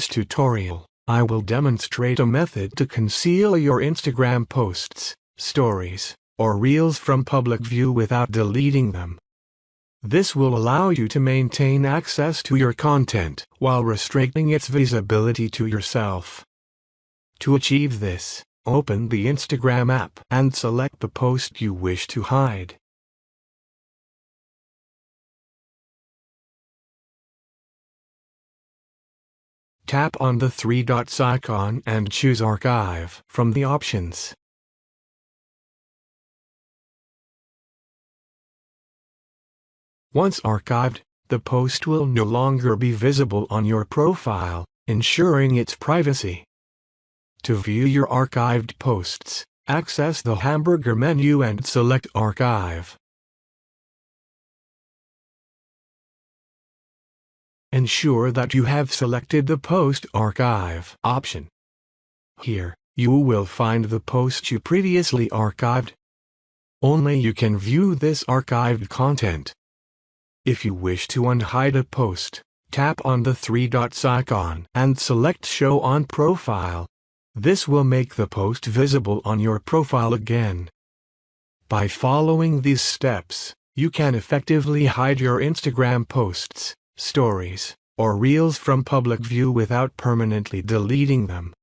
this tutorial, I will demonstrate a method to conceal your Instagram posts, stories, or reels from public view without deleting them. This will allow you to maintain access to your content while restricting its visibility to yourself. To achieve this, open the Instagram app and select the post you wish to hide. Tap on the three dots icon and choose Archive from the options. Once archived, the post will no longer be visible on your profile, ensuring its privacy. To view your archived posts, access the hamburger menu and select Archive. Ensure that you have selected the Post Archive option. Here, you will find the post you previously archived. Only you can view this archived content. If you wish to unhide a post, tap on the three dots icon and select Show on Profile. This will make the post visible on your profile again. By following these steps, you can effectively hide your Instagram posts, stories, or reels from public view without permanently deleting them.